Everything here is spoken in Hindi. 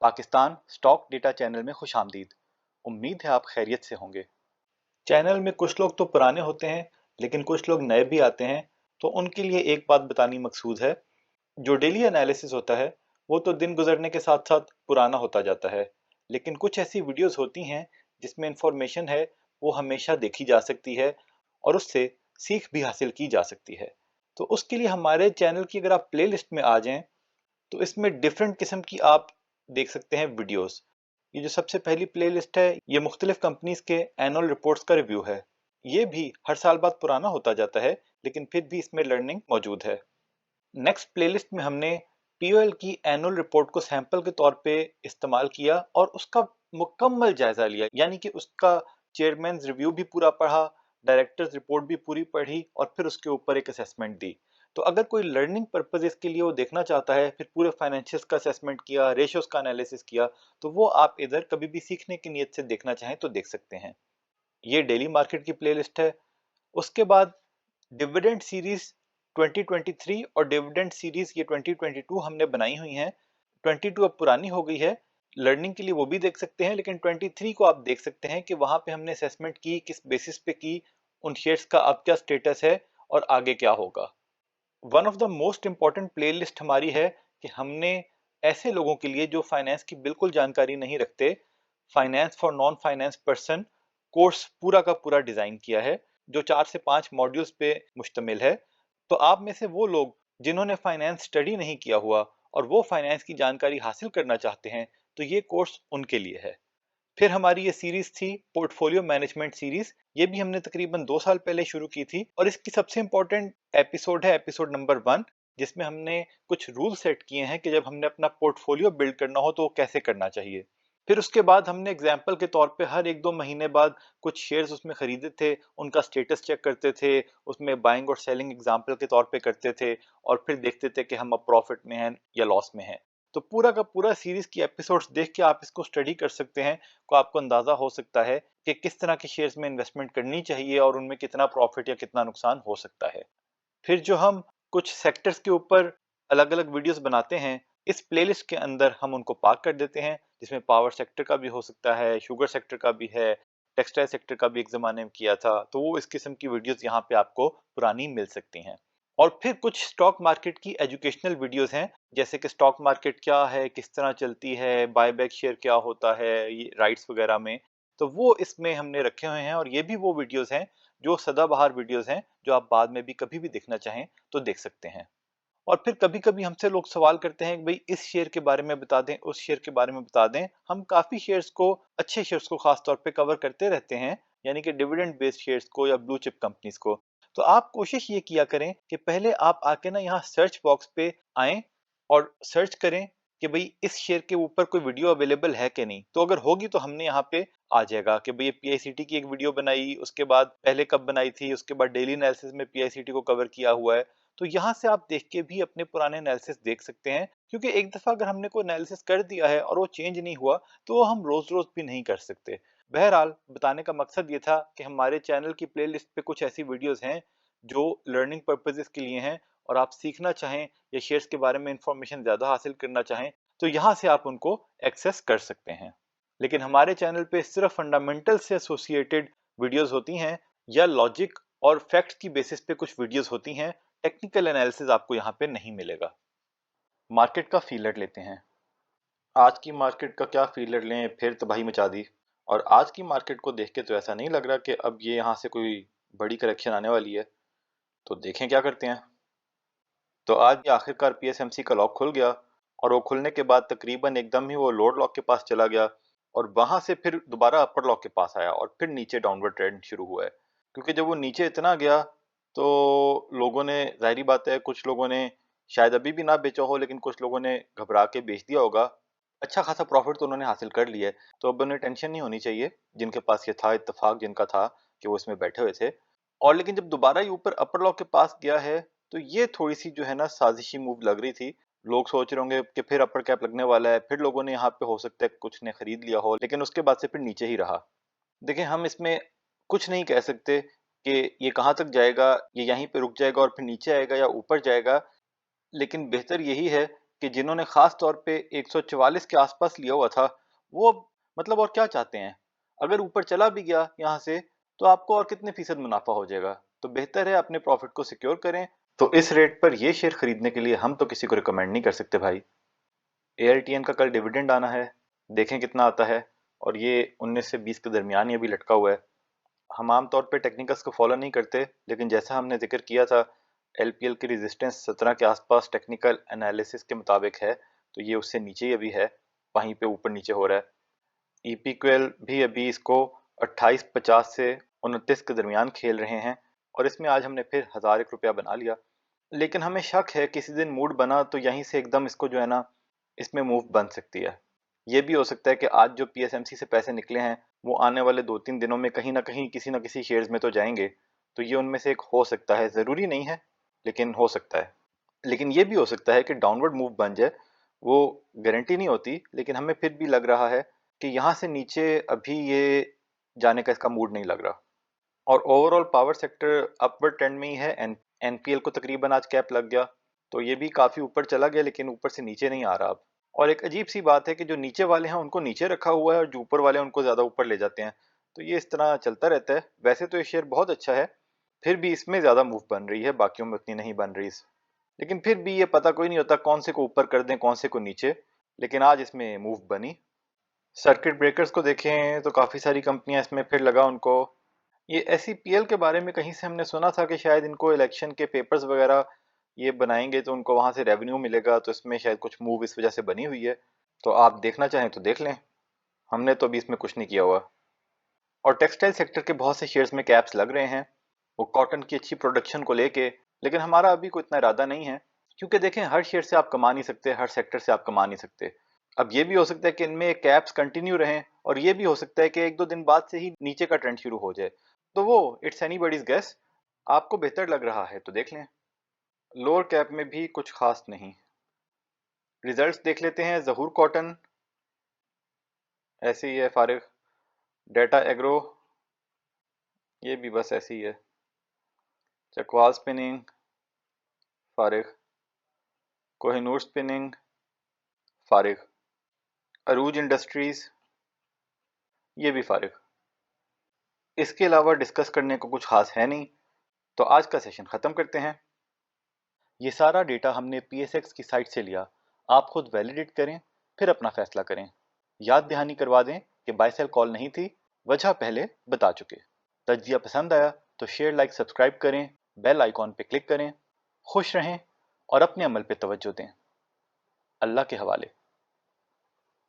पाकिस्तान स्टॉक डेटा चैनल में खुशामदीद। उम्मीद है आप खैरियत से होंगे। चैनल में कुछ लोग तो पुराने होते हैं, लेकिन कुछ लोग नए भी आते हैं। तो उनके लिए एक बात बतानी मकसूद है। जो डेली एनालिसिस होता है वो तो दिन गुजरने के साथ साथ पुराना होता जाता है, लेकिन कुछ ऐसी वीडियोस होती हैं जिसमें इंफॉर्मेशन है वो हमेशा देखी जा सकती है और उससे सीख भी हासिल की जा सकती है। तो उसके लिए हमारे चैनल की अगर आप प्लेलिस्ट में आ जाएं तो इसमें डिफरेंट किस्म की आप देख सकते हैं वीडियोस। ये जो सबसे पहली प्लेलिस्ट है ये मुख्तलिफ कंपनीज के एनुअल रिपोर्ट्स का रिव्यू है। ये भी हर साल बाद पुराना होता जाता है, लेकिन फिर भी इसमें लर्निंग मौजूद है। नेक्स्ट प्लेलिस्ट में हमने पीओएल की एनुअल रिपोर्ट को सैंपल के तौर पे इस्तेमाल किया और उसका मुकम्मल जायजा लिया, यानी कि उसका चेयरमैन रिव्यू भी पूरा पढ़ा, डायरेक्टर्स रिपोर्ट भी पूरी पढ़ी और फिर उसके ऊपर एक असेसमेंट दी। तो अगर कोई लर्निंग पर्पज इसके लिए वो देखना चाहता है, फिर पूरे फाइनेंशियल्स का असेसमेंट किया, रेशियोज का एनालिसिस किया, तो वो आप इधर कभी भी सीखने की नीयत से देखना चाहें तो देख सकते हैं। ये डेली मार्केट की प्लेलिस्ट है। उसके बाद डिविडेंड सीरीज 2023 और डिविडेंड सीरीज ये 2022 हमने बनाई हुई हैं। 22 अब पुरानी हो गई है, लर्निंग के लिए वो भी देख सकते हैं, लेकिन 23 को आप देख सकते हैं कि वहां पे हमने असेसमेंट की, किस बेसिस पे की, उन शेयर्स का अब क्या स्टेटस है और आगे क्या होगा। One of the most important playlist हमारी है कि हमने ऐसे लोगों के लिए जो फाइनेंस की बिल्कुल जानकारी नहीं रखते, finance for non finance person course पूरा का पूरा डिजाइन किया है, जो 4 से 5 मॉड्यूल्स पे मुश्तमिल है। तो आप में से वो लोग जिन्होंने फाइनेंस स्टडी नहीं किया हुआ और वो फाइनेंस की जानकारी हासिल करना चाहते हैं, तो ये कोर्स उनके लिए है। फिर हमारी ये सीरीज थी पोर्टफोलियो मैनेजमेंट सीरीज। ये भी हमने तकरीबन 2 साल पहले शुरू की थी और इसकी सबसे इंपॉर्टेंट एपिसोड है एपिसोड नंबर 1, जिसमें हमने कुछ रूल सेट किए हैं कि जब हमने अपना पोर्टफोलियो बिल्ड करना हो तो वो कैसे करना चाहिए। फिर उसके बाद हमने एग्जाम्पल के तौर पे हर 1-2 महीने बाद कुछ शेयर्स उसमें खरीदे थे, उनका स्टेटस चेक करते थे, उसमें बाइंग और सेलिंग एग्जाम्पल के तौर पे करते थे और फिर देखते थे कि हम अब प्रॉफिट में हैं या लॉस में हैं। तो पूरा का पूरा सीरीज की एपिसोड्स देख के आप इसको स्टडी कर सकते हैं, को आपको अंदाजा हो सकता है कि किस तरह के शेयर्स में इन्वेस्टमेंट करनी चाहिए और उनमें कितना प्रॉफिट या कितना नुकसान हो सकता है। फिर जो हम कुछ सेक्टर्स के ऊपर अलग अलग वीडियोस बनाते हैं, इस प्लेलिस्ट के अंदर हम उनको पार्क कर देते हैं, जिसमें पावर सेक्टर का भी हो सकता है, शुगर सेक्टर का भी है, टेक्सटाइल सेक्टर का भी एक जमाने में किया था, तो वो इस किस्म की वीडियोस यहाँ पे आपको पुरानी मिल सकती हैं। और फिर कुछ स्टॉक मार्केट की एजुकेशनल वीडियोस हैं, जैसे कि स्टॉक मार्केट क्या है, किस तरह चलती है, बायबैक शेयर क्या होता है, ये राइट्स वगैरह में। तो वो इसमें हमने रखे हुए हैं और ये भी वो वीडियोस हैं जो सदाबहार वीडियोस हैं, जो आप बाद में भी कभी भी देखना चाहें तो देख सकते हैं। और फिर कभी कभी हमसे लोग सवाल करते हैं कि भाई इस शेयर के बारे में बता दें, उस शेयर के बारे में बता दें। हम काफी शेयर्स को, अच्छे शेयर्स को खास तौर पे कवर करते रहते हैं, यानी कि डिविडेंड बेस्ड शेयर्स को या ब्लू चिप कंपनीज को। तो आप कोशिश ये किया करें कि पहले आप आके ना यहाँ सर्च बॉक्स पे आएं और सर्च करें कि भाई इस शेयर के ऊपर कोई वीडियो अवेलेबल है कि नहीं। तो अगर होगी तो हमने यहाँ पे आ जाएगा कि भाई पीआईसीटी की एक वीडियो बनाई, उसके बाद पहले कब बनाई थी, उसके बाद डेली एनालिसिस में पीआईसीटी को कवर किया हुआ है। तो यहाँ से आप देख के भी अपने पुराने एनालिसिस देख सकते हैं, क्योंकि एक दफा अगर हमने कोई एनालिसिस कर दिया है और वो चेंज नहीं हुआ तो वो हम रोज रोज भी नहीं कर सकते। बहरहाल बताने का मकसद ये था कि हमारे चैनल की प्लेलिस्ट पे कुछ ऐसी वीडियोस हैं जो लर्निंग पर्पजेस के लिए हैं, और आप सीखना चाहें या शेयर्स के बारे में इंफॉर्मेशन ज़्यादा हासिल करना चाहें तो यहाँ से आप उनको एक्सेस कर सकते हैं। लेकिन हमारे चैनल पे सिर्फ फंडामेंटल से एसोसिएटेड वीडियोस होती हैं या लॉजिक और फैक्ट्स की बेसिस पे कुछ वीडियोस होती हैं। टेक्निकल एनालिसिस आपको यहाँ पे नहीं मिलेगा। मार्केट का फीलर लेते हैं। आज की मार्केट का क्या फीलर लें, फिर तबाही मचा दी। और आज की मार्केट को देख के तो ऐसा नहीं लग रहा कि अब ये यहाँ से कोई बड़ी करेक्शन आने वाली है। तो देखें क्या करते हैं। तो आज ये आखिरकार पीएसएमसी का लॉक खुल गया और वो खुलने के बाद तकरीबन एकदम ही वो लोड लॉक के पास चला गया और वहां से फिर दोबारा अपर लॉक के पास आया और फिर नीचे डाउनवर्ड ट्रेंड शुरू हुआ है। क्योंकि जब वो नीचे इतना गया तो लोगों ने, जाहिर बात है, कुछ लोगों ने शायद अभी भी ना बेचा हो, लेकिन कुछ लोगों ने घबरा के बेच दिया होगा। अच्छा खासा प्रॉफिट तो उन्होंने हासिल कर लिया है, तो अब उन्हें टेंशन नहीं होनी चाहिए, जिनके पास ये था, इत्तेफाक जिनका था कि वो इसमें बैठे हुए थे। और लेकिन जब दोबारा ये ऊपर अपर लॉक के पास गया है तो ये थोड़ी सी जो है ना साजिशी मूव लग रही थी। लोग सोच रहे होंगे कि फिर अपर कैप लगने वाला है, फिर लोगों ने यहाँ पे हो सकता है कुछ ने खरीद लिया हो, लेकिन उसके बाद से फिर नीचे ही रहा। देखिए, हम इसमें कुछ नहीं कह सकते कि ये कहाँ तक जाएगा, ये यहीं पे रुक जाएगा और फिर नीचे आएगा या ऊपर जाएगा। लेकिन बेहतर यही है कि जिन्होंने खास तौर पे 144 के आसपास लिया हुआ था, वो मतलब और क्या चाहते हैं? अगर ऊपर चला भी गया यहाँ से, तो आपको और कितने फीसद मुनाफा हो जाएगा? तो बेहतर है अपने प्रॉफिट को सिक्योर करें। तो इस रेट पर ये शेयर खरीदने के लिए हम तो किसी को रिकमेंड नहीं कर सकते भाई। ALTN का कल डिविडेंड आना है, देखें कितना आता है। और ये 19 से 20 के दरमियान ही अभी लटका हुआ है। हम आमतौर पे टेक्निकल्स को फॉलो नहीं करते, लेकिन जैसा हमने जिक्र किया था, LPL की रेजिस्टेंस 17 के आसपास टेक्निकल एनालिसिस के मुताबिक है, तो ये उससे नीचे ही अभी है, वहीं पे ऊपर नीचे हो रहा है। EPQL भी अभी इसको 2850 से 29 के दरमियान खेल रहे हैं, और इसमें आज हमने फिर 1001 रुपया बना लिया। लेकिन हमें शक है किसी दिन मूड बना तो यहीं से एकदम इसको जो है ना, इसमें मूव बन सकती है। ये भी हो सकता है कि आज जो PSMC से पैसे निकले हैं, वो आने वाले 2-3 दिनों में कहीं ना कहीं किसी ना किसी शेयर्स में तो जाएंगे। तो ये उनमें से एक हो सकता है, ज़रूरी नहीं है, लेकिन हो सकता है। लेकिन ये भी हो सकता है कि डाउनवर्ड मूव बन जाए, वो गारंटी नहीं होती, लेकिन हमें फिर भी लग रहा है कि यहाँ से नीचे अभी ये जाने का इसका मूड नहीं लग रहा। और overall power sector upward trend में ही है। NPL को तकरीबन आज कैप लग गया, तो ये भी काफ़ी ऊपर चला गया, लेकिन ऊपर से नीचे नहीं आ रहा अब। और एक अजीब सी बात है कि जो नीचे वाले हैं उनको नीचे रखा हुआ है, और जो ऊपर वाले हैं उनको ज़्यादा ऊपर ले जाते हैं। तो ये इस तरह चलता रहता है। वैसे तो ये शेयर बहुत अच्छा है, फिर भी इसमें ज़्यादा मूव बन रही है, बाकियों में उतनी नहीं बन रही। लेकिन फिर भी ये पता कोई नहीं होता कौन से को ऊपर कर दें कौन से को नीचे, लेकिन आज इसमें मूव बनी। सर्किट ब्रेकर्स को देखें तो काफ़ी सारी कंपनियां इसमें फिर लगा उनको। ये SEPL के बारे में कहीं से हमने सुना था कि शायद इनको इलेक्शन के पेपर्स वगैरह ये बनाएंगे तो उनको वहां से रेवेन्यू मिलेगा, तो इसमें शायद कुछ मूव इस वजह से बनी हुई है। तो आप देखना चाहें तो देख लें, हमने तो अभी इसमें कुछ नहीं किया हुआ। और टेक्सटाइल सेक्टर के बहुत से शेयर्स में कैप्स लग रहे हैं, वो कॉटन की अच्छी प्रोडक्शन को लेके। लेकिन हमारा अभी कोई इतना इरादा नहीं है, क्योंकि देखें हर शेयर से आप कमा नहीं सकते, हर सेक्टर से आप कमा नहीं सकते। अब ये भी हो सकता है कि इनमें कैप्स कंटिन्यू रहें, और ये भी हो सकता है कि 1-2 दिन बाद से ही नीचे का ट्रेंड शुरू हो जाए। तो वो इट्स एनीबॉडीज गेस। आपको बेहतर लग रहा है तो देख लें। लोअर कैप में भी कुछ खास नहीं। रिजल्ट्स देख लेते हैं। ज़हूर कॉटन ऐसे ही है, फारिग। डेटा एग्रो ये भी बस ऐसे ही है। चकवाल स्पिनिंग फारिग। कोहिनूर स्पिनिंग फारिग। अरूज इंडस्ट्रीज ये भी फारिग। इसके अलावा डिस्कस करने को कुछ खास है नहीं, तो आज का सेशन ख़त्म करते हैं। ये सारा डेटा हमने PSX की साइट से लिया, आप खुद वैलिडेट करें, फिर अपना फैसला करें। याद दहानी करवा दें कि बाय सेल कॉल नहीं थी, वजह पहले बता चुके। तज्जिया पसंद आया तो शेयर, लाइक, सब्सक्राइब करें, बेल आइकॉन पे क्लिक करें। खुश रहें और अपने अमल पे तवज्जो दें। अल्लाह के हवाले।